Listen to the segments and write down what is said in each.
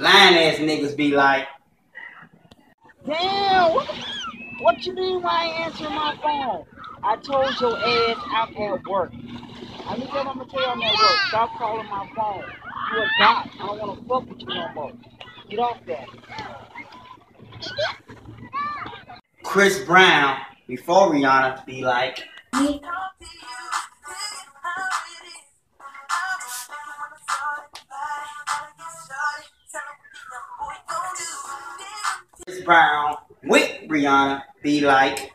Lying ass niggas be like, damn, what you mean why I ain't answering my phone? I told your ass I'm at work. I mean, I'm gonna tell you I'm at work. Stop calling my phone. You a dot. I don't wanna fuck with you no more. Get off that. Chris Brown before Rihanna be like, Chris Brown with Rihanna be like,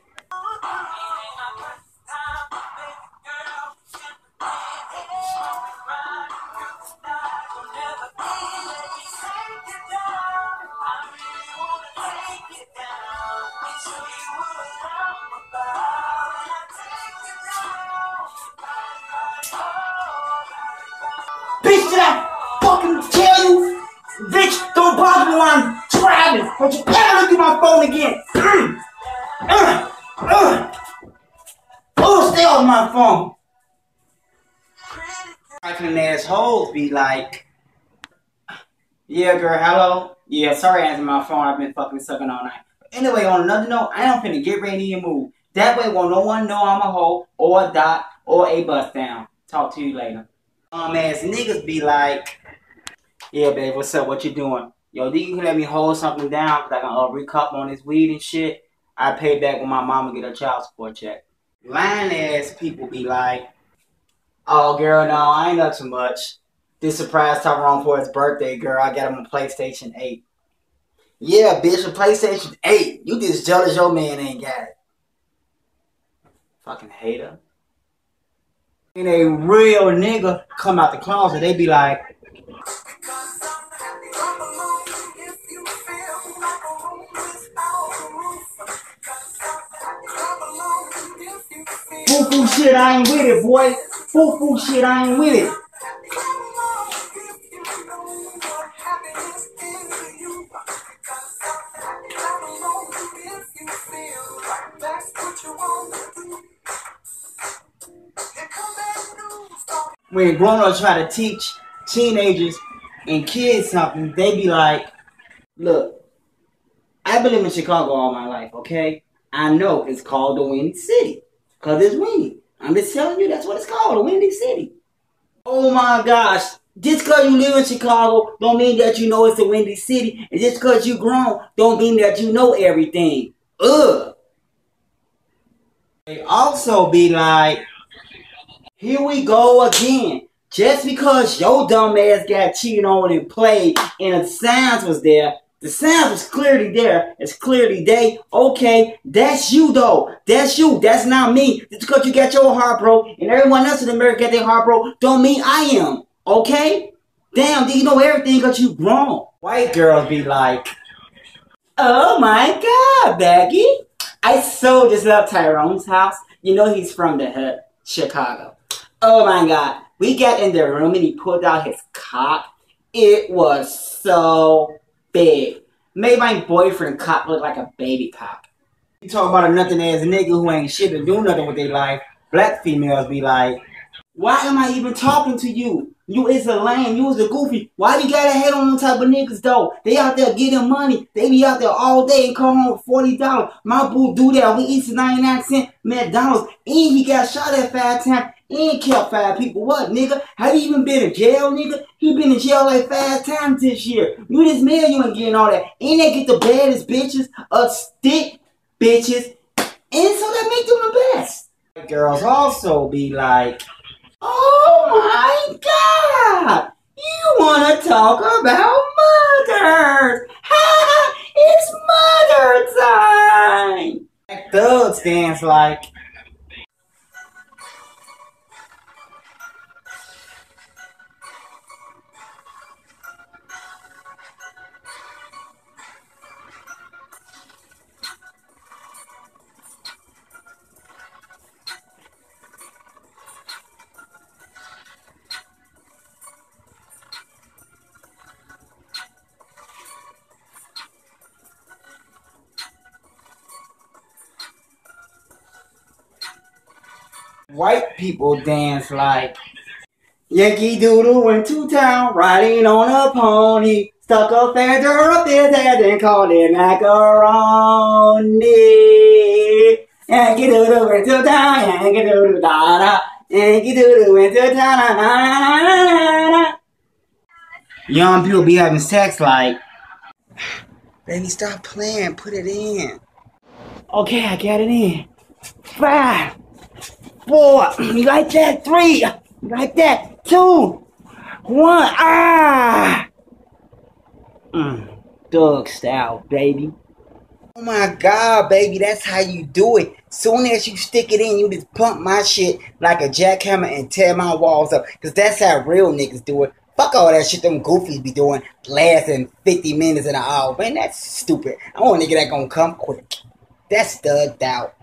bitch, did I fucking tell you? Bitch, don't bother me when I'm driving. Don't you ever look at my phone again. Oh, stay off my phone. Trifling assholes be like, yeah, girl, hello? Yeah, sorry I answered my phone. I've been fucking sucking all night. But anyway, on another note, I am finna get ready and move. That way, won't no one know I'm a hoe or a dot or a bust down. Talk to you later. Ass niggas be like, yeah, babe, what's up? What you doing? Yo, do you let me hold something down because I can recup on this weed and shit? I pay back when my mama get her child support check. Lying ass people be like, oh, girl, no, I ain't up too much. This surprise Tyrone for his birthday, girl. I got him a PlayStation 8. Yeah, bitch, a PlayStation 8. You just jealous your man ain't got it. Fucking hater. And a real nigga come out the closet, they be like, foo-foo shit, I ain't with it, boy. Foo-foo shit, I ain't with it. When grown-ups try to teach teenagers and kids something, they be like, look, I've been living in Chicago all my life, okay? I know it's called the Windy City because it's windy. I'm just telling you that's what it's called, the Windy City. Oh my gosh. Just because you live in Chicago don't mean that you know it's the Windy City. And just because you grown don't mean that you know everything. Ugh. They also be like, here we go again. Just because your dumb ass got cheated on and played and the signs was there, the signs was clearly there. It's clearly day. Okay, that's you though. That's you. That's not me. Just because you got your heart broke and everyone else in America got their heart broke don't mean I am. Okay? Damn, you know everything because you grown. White girls be like, oh my God, Becky. I so just love Tyrone's house. You know he's from the hood, Chicago. Oh my God. We got in the room and he pulled out his cock. It was so big. Made my boyfriend cock look like a baby cock. You talk about a nothing ass nigga who ain't shit to do nothing with their life. Black females be like, why am I even talking to you? You is a lame. You is a goofy. Why you gotta hate on them type of niggas though? They out there getting money. They be out there all day and come home with $40. My boo do that. We eat 99-cent McDonald's. And he got shot at 5 times. And killed 5 people. What, nigga? Have you even been in jail, nigga? He been in jail like 5 times this year. You this man, you ain't getting all that. And they get the baddest bitches, stick bitches. And so that make them the best. Girls also be like, oh my God! You wanna talk about mothers? Ha! It's mother time! Black thugs dance like, white people dance like, Yankee Doodle went to town, riding on a pony. Stuck a fender up his head and called it macaroni. Yankee Doodle went to town, Yankee Doodle da da. Yankee Doodle went to town, na na na na na. Young people be having sex like, baby, stop playing, put it in. Okay, I got it in. 5, 4, you like that? 3, you like that? 2, 1, ah! Thug style, baby. Oh my God, baby, that's how you do it. Soon as you stick it in, you just pump my shit like a jackhammer and tear my walls up. Cause that's how real niggas do it. Fuck all that shit them goofies be doing, lasting 50 minutes in an hour. Man, that's stupid. I want a nigga that gonna come quick. That's thugged out.